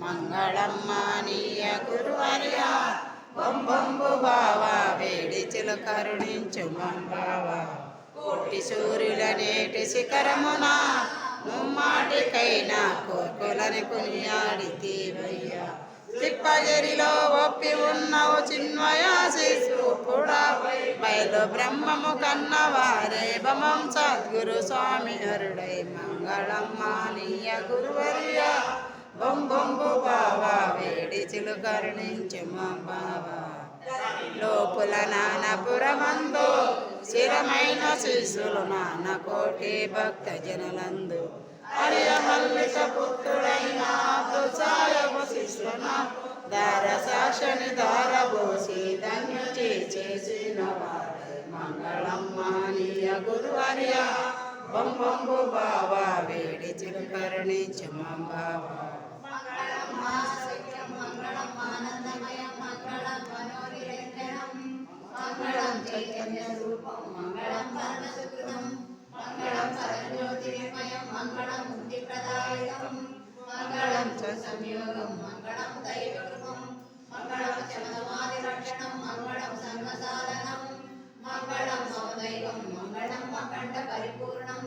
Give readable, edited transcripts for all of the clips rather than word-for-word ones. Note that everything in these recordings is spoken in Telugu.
మంగళం మానీయ గురువర్య బొంబొంబు బావా వేడిచిలు కరుణించు మంబావా కోటి సూర్యుల నేటి శిఖరమున ముమ్మాటికైనా కోకులని కొనియాడితీవయ్యా తిప్పగిరిలో ఒప్పి ఉన్నవు చిన్మయాశిశూపుడా బయలు బ్రహ్మము కన్నవారే బమం సద్గురు స్వామి హరుడై మంగళం మానీయ గురువర్య బొంబొంబు బావా వేడిచిలు కరుణించు మా బావా లోపుల నానపురమందు స్థిరమైన శిశులు నాన్న కోటి భక్త జనులందు హరియ మల్లిక పుత్రుడైన సాయపు శిశున దార సాక్షని దార పోసి ధన్యు చేసిన వారే మంగళం మానీయ గురువర్య బొంబొంబు బావా వేడిచిలు కరుణించు మా బావా మంగళం చైతన్య రూపం మంగళం పరమ సుకృతం మంగళం సర్వజ్యోతిర్మయం మంగళం ముక్తి ప్రదాయకం మంగళం చ సంయోగం మంగళం దైవకృపం మంగళం శమనమాది రక్షణం మంగళం సర్వసాధనం మంగళం సమదైవం మంగళం అఖండ పరిపూర్ణం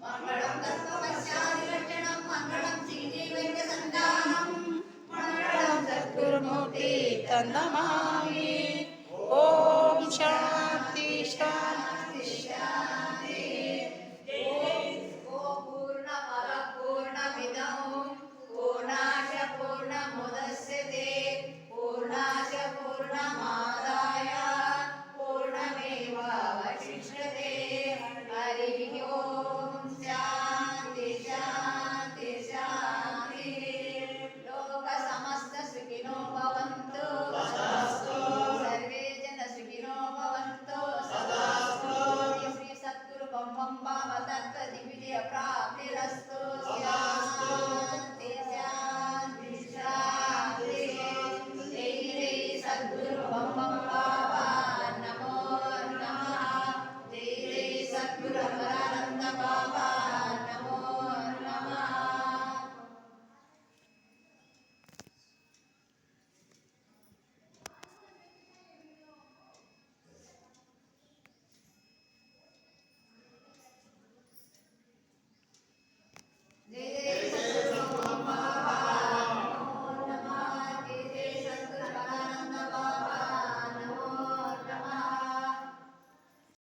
మంగళం తత్వవశాది రక్షణం మంగళం శ్రీజీవైక సంతానం మంగళం సద్గురుమూర్తి తందమా